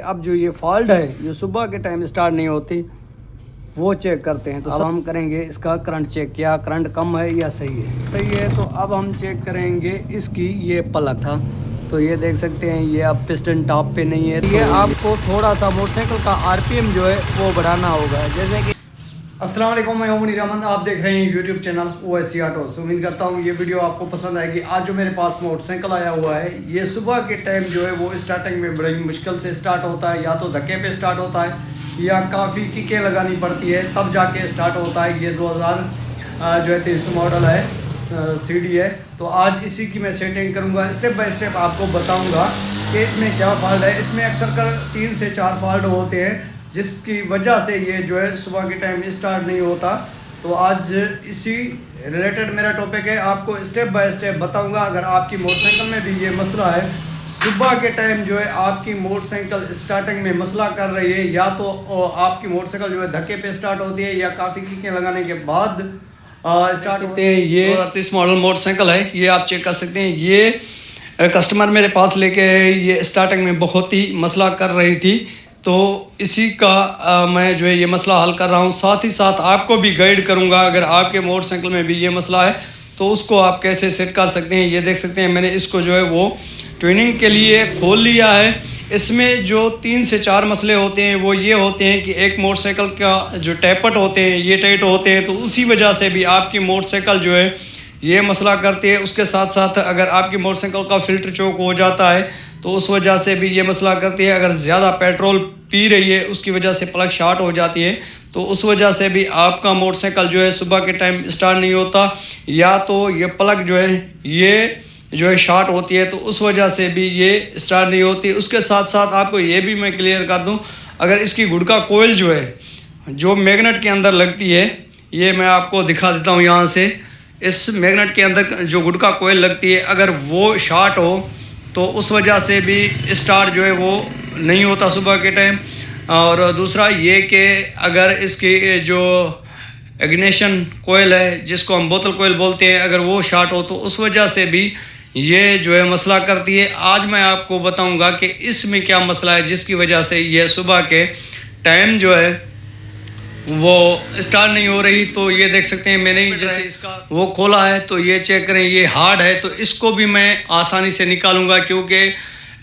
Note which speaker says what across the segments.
Speaker 1: अब जो ये फॉल्ट है जो सुबह के टाइम स्टार्ट नहीं होती वो चेक करते हैं। तो अब हम करेंगे इसका करंट चेक, क्या करंट कम है या सही है। तो अब हम चेक करेंगे इसकी ये पलक था। तो ये देख सकते हैं ये अब पिस्टन टॉप पे नहीं है। ये आपको थोड़ा सा मोटरसाइकिल का आरपीएम जो है वो बढ़ाना होगा। जैसे कि अस्सलाम वालेकुम, मैं उमर रहमान, आप देख रहे हैं यूट्यूब चैनल OSC ऑटोस। उम्मीद करता हूँ ये वीडियो आपको पसंद आएगी। आज जो मेरे पास मोटरसाइकिल आया हुआ है ये सुबह के टाइम जो है वो स्टार्टिंग में बड़ी मुश्किल से स्टार्ट होता है, या तो धक्के पे स्टार्ट होता है या काफ़ी किकें लगानी पड़ती है तब जाके स्टार्ट होता है। ये 2023 मॉडल है, CD है। तो आज इसी की मैं सेटिंग करूँगा, स्टेप बाय स्टेप आपको बताऊँगा कि इसमें क्या फॉल्ट है। इसमें अक्सर कर 3 से 4 फॉल्ट होते हैं जिसकी वजह से ये जो है सुबह के टाइम स्टार्ट नहीं होता। तो आज इसी रिलेटेड मेरा टॉपिक है, आपको स्टेप बाय स्टेप बताऊंगा। अगर आपकी मोटरसाइकिल में भी ये मसला है, सुबह के टाइम जो है आपकी मोटरसाइकिल स्टार्टिंग में मसला कर रही है, या तो आपकी मोटरसाइकिल जो है धक्के पे स्टार्ट होती है या काफ़ी किकें लगाने के बाद स्टार्ट होते हैं। ये 2038 मॉडल मोटरसाइकिल है, ये आप चेक कर सकते हैं। ये कस्टमर मेरे पास लेके ये स्टार्टिंग में बहुत ही मसला कर रही थी, तो इसी का मैं जो है ये मसला हल कर रहा हूँ। साथ ही साथ आपको भी गाइड करूँगा, अगर आपके मोटरसाइकिल में भी ये मसला है तो उसको आप कैसे सेट कर सकते हैं। ये देख सकते हैं मैंने इसको जो है वो ट्यूनिंग के लिए खोल लिया है। इसमें जो 3 से 4 मसले होते हैं वो ये होते हैं कि एक मोटरसाइकिल का जो टैपट होते हैं ये टाइट होते हैं, तो उसी वजह से भी आपकी मोटरसाइकिल जो है ये मसला करती है। उसके साथ साथ अगर आपकी मोटरसाइकिल का फ़िल्टर चोक हो जाता है तो उस वजह से भी ये मसला करती है। अगर ज़्यादा पेट्रोल पी रही है उसकी वजह से प्लग शॉर्ट हो जाती है, तो उस वजह से भी आपका मोटरसाइकिल जो है सुबह के टाइम स्टार्ट नहीं होता, या तो ये प्लग जो है ये जो है शॉर्ट होती है, तो उस वजह से भी ये स्टार्ट नहीं होती। उसके साथ साथ आपको ये भी मैं क्लियर कर दूं, अगर इसकी गुड़का कोयल जो है जो मैग्नेट के अंदर लगती है, ये मैं आपको दिखा देता हूँ यहाँ से। इस मैग्नेट के अंदर जो गुड़का कोयल लगती है, अगर वो शॉर्ट हो तो उस वजह से भी स्टार्ट जो है वो नहीं होता सुबह के टाइम। और दूसरा ये कि अगर इसकी जो इग्निशन कोयल है जिसको हम बोतल कोयल बोलते हैं, अगर वो शॉर्ट हो तो उस वजह से भी ये जो है मसला करती है। आज मैं आपको बताऊंगा कि इसमें क्या मसला है जिसकी वजह से ये सुबह के टाइम जो है वो स्टार्ट नहीं हो रही। तो ये देख सकते हैं मैंने जैसे इसका वो खोला है, तो ये चेक करें ये हार्ड है, तो इसको भी मैं आसानी से निकालूंगा, क्योंकि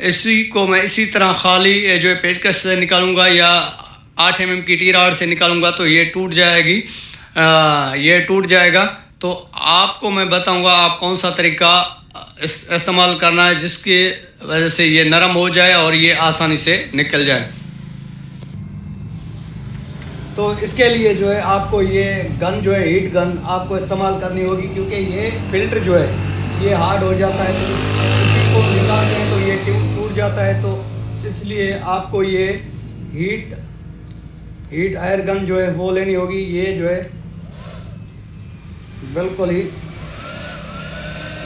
Speaker 1: इसी को मैं इसी तरह खाली जो है पेचकस से निकालूंगा या 8 mm की टी रॉड से निकालूंगा तो ये टूट जाएगी, ये टूट जाएगा। तो आपको मैं बताऊंगा आप कौन सा तरीका इस्तेमाल करना है जिसकी वजह से ये नरम हो जाए और ये आसानी से निकल जाए। तो इसके लिए जो है आपको ये गन जो है हीट गन आपको इस्तेमाल करनी होगी, क्योंकि ये फ़िल्टर जो है ये हार्ड हो जाता है, तो इसी को निकालते हैं तो ये टूट जाता है। तो इसलिए आपको ये हीट एयर गन जो है वो लेनी होगी। ये जो है बिल्कुल ही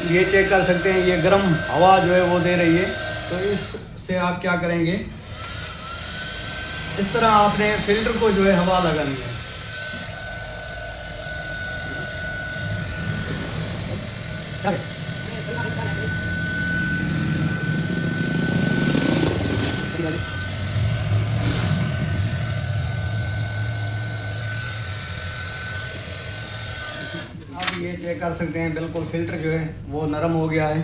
Speaker 1: ये चेक कर सकते हैं, ये गर्म हवा जो है वो दे रही है। तो इससे आप क्या करेंगे, इस तरह आपने फिल्टर को जो है हवा लगानी है। आप ये चेक कर सकते हैं बिल्कुल फिल्टर जो है वो नरम हो गया है।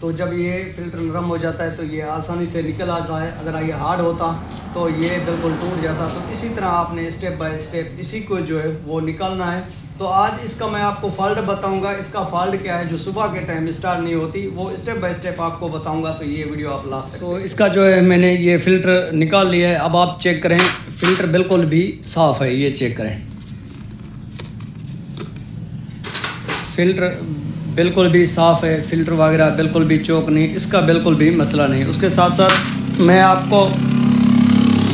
Speaker 1: तो जब ये फ़िल्टर नरम हो जाता है तो ये आसानी से निकल आता है। अगर ये हार्ड होता तो ये बिल्कुल टूट जाता। तो इसी तरह आपने स्टेप बाय स्टेप इसी को जो है वो निकालना है। तो आज इसका मैं आपको फॉल्ट बताऊंगा, इसका फॉल्ट क्या है जो सुबह के टाइम स्टार्ट नहीं होती, वो स्टेप बाय स्टेप आपको बताऊंगा। तो ये वीडियो आप लास्ट तक। तो इसका जो है मैंने ये फ़िल्टर निकाल लिया है। अब आप चेक करें, फ़िल्टर बिल्कुल भी साफ़ है, ये चेक करें, फ़िल्टर बिल्कुल भी साफ़ है, फ़िल्टर वगैरह बिल्कुल भी चौक नहीं, इसका बिल्कुल भी मसला नहीं। उसके साथ साथ मैं आपको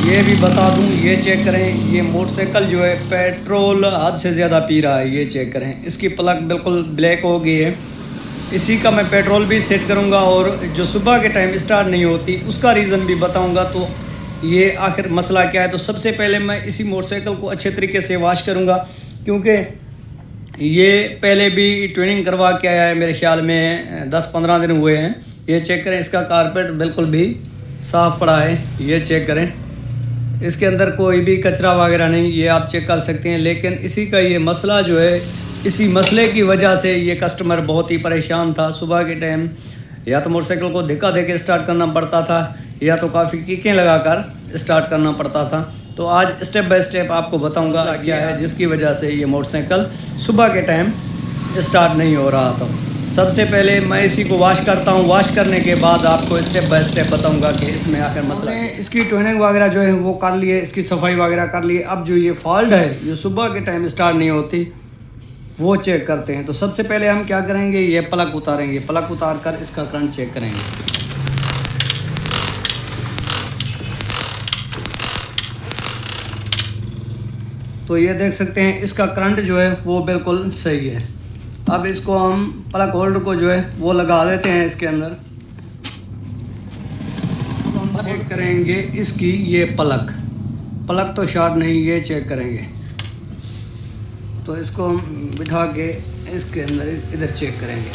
Speaker 1: ये भी बता दूं, ये चेक करें, ये मोटरसाइकिल जो है पेट्रोल हद से ज़्यादा पी रहा है। ये चेक करें, इसकी प्लग बिल्कुल ब्लैक हो गई है। इसी का मैं पेट्रोल भी सेट करूंगा और जो सुबह के टाइम स्टार्ट नहीं होती उसका रीज़न भी बताऊंगा। तो ये आखिर मसला क्या है। तो सबसे पहले मैं इसी मोटरसाइकिल को अच्छे तरीके से वॉश करूँगा, क्योंकि ये पहले भी ट्यूनिंग करवा के आया है, मेरे ख्याल में 10-15 दिन हुए हैं। ये चेक करें, इसका कारपेट बिल्कुल भी साफ पड़ा है, ये चेक करें। इसके अंदर कोई भी कचरा वगैरह नहीं, ये आप चेक कर सकते हैं। लेकिन इसी का ये मसला जो है, इसी मसले की वजह से ये कस्टमर बहुत ही परेशान था। सुबह के टाइम या तो मोटरसाइकिल को धक्का दे के स्टार्ट करना पड़ता था या तो काफ़ी किकें लगाकर स्टार्ट करना पड़ता था। तो आज स्टेप बाय स्टेप आपको बताऊंगा क्या है जिसकी वजह से ये मोटरसाइकिल सुबह के टाइम स्टार्ट नहीं हो रहा था। सबसे पहले मैं इसी को वॉश करता हूँ, वॉश करने के बाद आपको स्टेप बाय स्टेप बताऊंगा कि इसमें आखिर मसला है। इसकी ट्यूनिंग वगैरह जो है वो कर लिए, इसकी सफाई वगैरह कर लिए। अब जो ये फॉल्ट है जो सुबह के टाइम स्टार्ट नहीं होती वो चेक करते हैं। तो सबसे पहले हम क्या करेंगे, ये प्लग उतारेंगे। प्लग उतार कर इसका करंट चेक करेंगे। तो ये देख सकते हैं इसका करंट जो है वो बिल्कुल सही है। अब इसको हम प्लग होल्डर को जो है वो लगा देते हैं इसके अंदर। तो हम चेक करेंगे इसकी ये प्लग तो शॉर्ट नहीं, ये चेक करेंगे। तो इसको हम बिठा के इसके अंदर इधर चेक करेंगे।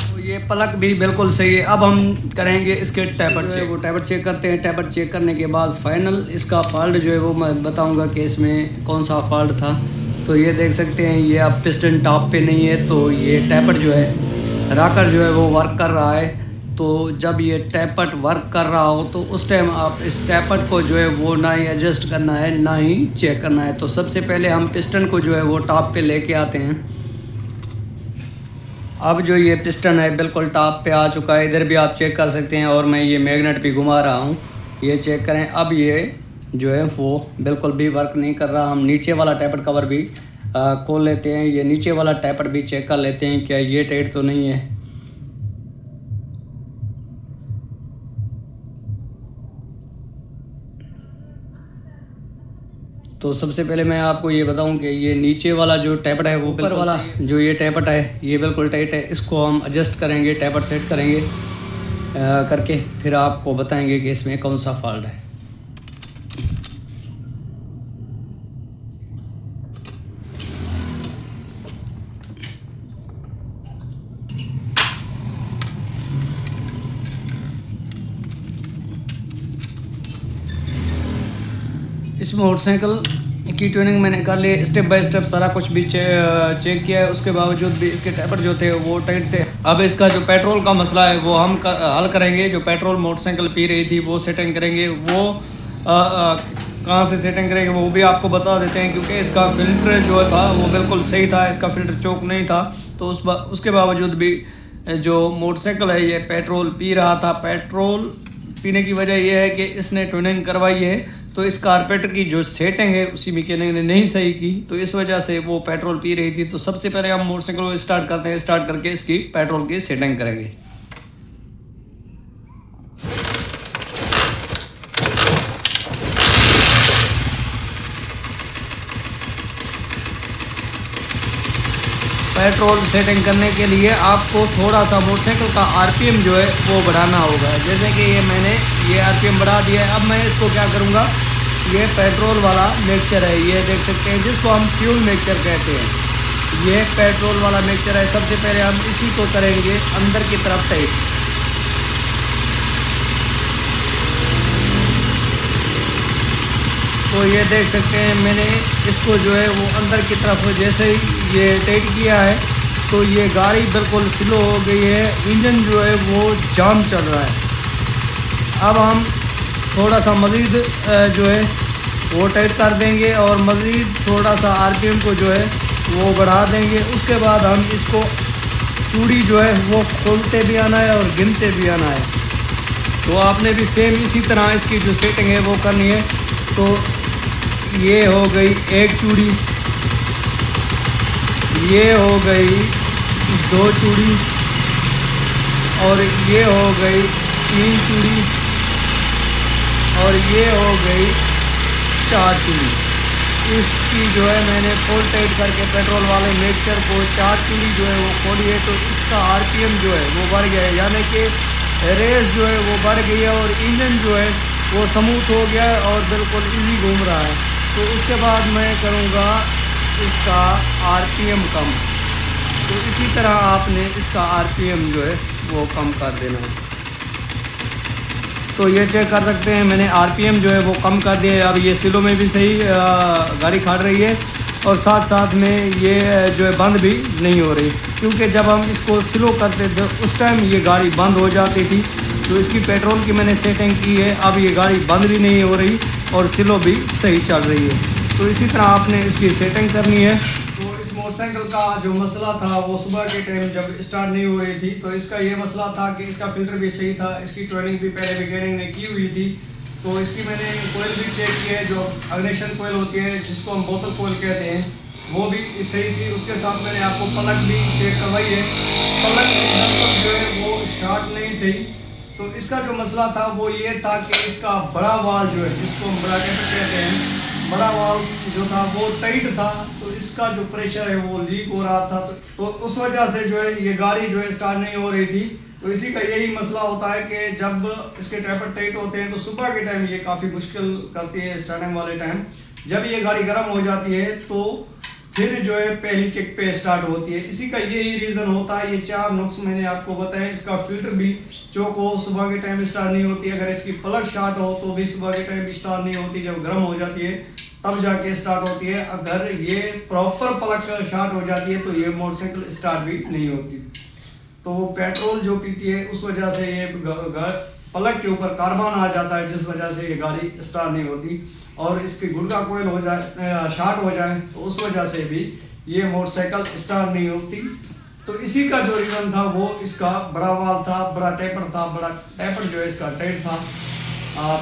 Speaker 1: तो ये प्लग भी बिल्कुल सही है। अब हम करेंगे इसके टैपर चेक। वो टैपर चेक करते हैं। टैपर चेक करने के बाद फाइनल इसका फॉल्ट जो है वो मैं बताऊंगा कि इसमें कौन सा फॉल्ट था। तो ये देख सकते हैं ये अब पिस्टन टॉप पे नहीं है, तो ये टैपर जो है रॉकर जो है वो वर्क कर रहा है। तो जब ये टैपट वर्क कर रहा हो तो उस टाइम आप इस टैपट को जो है वो ना ही एडजस्ट करना है ना ही चेक करना है। तो सबसे पहले हम पिस्टन को जो है वो टॉप पे लेके आते हैं। अब जो ये पिस्टन है बिल्कुल टॉप पे आ चुका है, इधर भी आप चेक कर सकते हैं। और मैं ये मैग्नेट भी घुमा रहा हूँ, ये चेक करें। अब ये जो है वो बिल्कुल भी वर्क नहीं कर रहा। हम नीचे वाला टैपट कवर भी खोल लेते हैं, ये नीचे वाला टैपट भी चेक कर लेते हैं क्या ये टाइट तो नहीं है। तो सबसे पहले मैं आपको ये बताऊं कि ये नीचे वाला जो टैपट है वो ऊपर वाला जो ये टैपट है ये बिल्कुल टाइट है। इसको हम एडजस्ट करेंगे, टैपट सेट करेंगे करके फिर आपको बताएंगे कि इसमें कौन सा फॉल्ट है। इस मोटरसाइकिल की ट्यूनिंग मैंने कर ली, स्टेप बाय स्टेप सारा कुछ भी चेक किया है। उसके बावजूद भी इसके टैपर जो थे वो टाइट थे। अब इसका जो पेट्रोल का मसला है वो हम हल करेंगे। जो पेट्रोल मोटरसाइकिल पी रही थी वो सेटिंग करेंगे। वो कहाँ से सेटिंग करेंगे वो भी आपको बता देते हैं, क्योंकि इसका फ़िल्टर जो था वो बिल्कुल सही था, इसका फ़िल्टर चोक नहीं था। तो उसके बावजूद भी जो मोटरसाइकिल है ये पेट्रोल पी रहा था। पेट्रोल पीने की वजह यह है कि इसने ट्यूनिंग करवाई है, तो इस कारपेटर की जो सेटिंग है उसी मैकेनिक ने नहीं सही की, तो इस वजह से वो पेट्रोल पी रही थी। तो सबसे पहले हम मोटरसाइकिल को स्टार्ट करते हैं, स्टार्ट करके इसकी पेट्रोल की सेटिंग करेंगे। पेट्रोल सेटिंग करने के लिए आपको थोड़ा सा मोटरसाइकिल का आरपीएम जो है वो बढ़ाना होगा। जैसे कि ये मैंने ये आरपीएम बढ़ा दिया है। अब मैं इसको क्या करूँगा, ये पेट्रोल वाला मिक्सचर है, ये देख सकते हैं जिसको हम फ्यूल मिक्सचर कहते हैं। ये पेट्रोल वाला मिक्सचर है। सबसे पहले हम इसी को करेंगे अंदर की तरफ टाइट। तो ये देख सकते हैं मैंने इसको जो है वो अंदर की तरफ जैसे ही ये टाइट किया है तो ये गाड़ी बिल्कुल स्लो हो गई है, इंजन जो है वो जाम चल रहा है। अब हम थोड़ा सा मज़ीद जो है वो टाइट कर देंगे और मज़ीद थोड़ा सा आरपीएम को जो है वो बढ़ा देंगे। उसके बाद हम इसको चूड़ी जो है वो खोलते भी आना है और गिनते भी आना है। तो आपने भी सेम इसी तरह इसकी जो सेटिंग है वो करनी है। तो ये हो गई एक चूड़ी, ये हो गई दो चूड़ी और ये हो गई तीन चूड़ी और ये हो गई चार चूड़ी। इसकी जो है मैंने फुल टाइट करके पेट्रोल वाले मिक्सचर को चार चूड़ी जो है वो खोली है। तो इसका आरपीएम जो है वो बढ़ गया है, यानी कि रेस जो है वो बढ़ गई है और इंजन जो है वो स्मूथ हो गया है और बिल्कुल इजी घूम रहा है। तो उसके बाद मैं करूँगा इसका आरपीएम कम। तो इसी तरह आपने इसका आरपीएम जो है वो कम कर देना है। तो ये चेक कर सकते हैं मैंने आरपीएम जो है वो कम कर दिया है। अब ये स्लो में भी सही गाड़ी खड़ रही है और साथ साथ में ये जो है बंद भी नहीं हो रही, क्योंकि जब हम इसको स्लो करते थे उस टाइम ये गाड़ी बंद हो जाती थी। तो इसकी पेट्रोल की मैंने सेटिंग की है, अब ये गाड़ी बंद भी नहीं हो रही और स्लो भी सही चल रही है। तो इसी तरह आपने इसकी सेटिंग करनी है। तो इस मोटरसाइकिल का जो मसला था वो सुबह के टाइम जब स्टार्ट नहीं हो रही थी, तो इसका ये मसला था कि इसका फ़िल्टर भी सही था, इसकी ट्यूनिंग भी पहले मैकेनिक ने की हुई थी। तो इसकी मैंने कोयल भी चेक की है, जो अग्निशन कोयल होती है जिसको हम बोतल कोयल कहते हैं, वो भी सही थी। उसके साथ मैंने आपको पलक भी चेक करवाई है, पलक जो है वो स्टार्ट नहीं थी। तो इसका जो मसला था वो ये था कि इसका बड़ा वाल जो है जिसको हम बड़ा कहते हैं, बड़ा वाल जो था वो टाइट था, तो इसका जो प्रेशर है वो लीक हो रहा था। तो उस वजह से जो है ये गाड़ी जो है स्टार्ट नहीं हो रही थी। तो इसी का यही मसला होता है कि जब इसके टैपर टाइट होते हैं तो सुबह के टाइम ये काफ़ी मुश्किल करती है स्टार्टिंग वाले टाइम। जब ये गाड़ी गर्म हो जाती है तो फिर जो है पहली किक पे स्टार्ट होती है। इसी का यही रीज़न होता है। ये 4 नुक्स मैंने आपको बताए। इसका फिल्टर भी चौक हो सुबह के टाइम स्टार्ट नहीं होती, अगर इसकी प्लग शॉर्ट हो तो भी सुबह के टाइम स्टार्ट नहीं होती, जब गर्म हो जाती है तब जाके स्टार्ट होती है। अगर ये प्रॉपर प्लग शॉर्ट हो जाती है तो ये मोटरसाइकिल स्टार्ट भी नहीं होती। तो वो पेट्रोल जो पीती है उस वजह से ये प्लग के ऊपर कार्बन आ जाता है, जिस वजह से ये गाड़ी स्टार्ट नहीं होती। और इसकी गुड़का कोयल हो जाए, शॉर्ट हो जाए तो उस वजह से भी ये मोटरसाइकिल स्टार्ट नहीं होती। तो इसी का जो रीज़न था वो इसका बड़ा वाल था, बड़ा टैपर था, बड़ा टैपर जो है इसका टाइट था।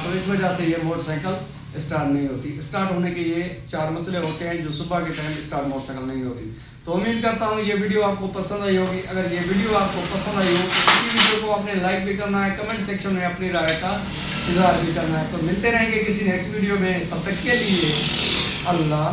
Speaker 1: तो इस वजह से ये मोटरसाइकिल स्टार्ट नहीं होती। स्टार्ट होने के ये 4 मसले होते हैं जो सुबह के टाइम स्टार्ट मोटरसाइकिल नहीं होती। तो उम्मीद करता हूँ ये वीडियो आपको पसंद आई होगी। अगर ये वीडियो आपको पसंद आई हो तो इसी वीडियो को आपने लाइक भी करना है, कमेंट सेक्शन में अपनी राय का इजहार भी करना है। तो मिलते रहेंगे किसी नेक्स्ट वीडियो में, तब तक के लिए अल्लाह।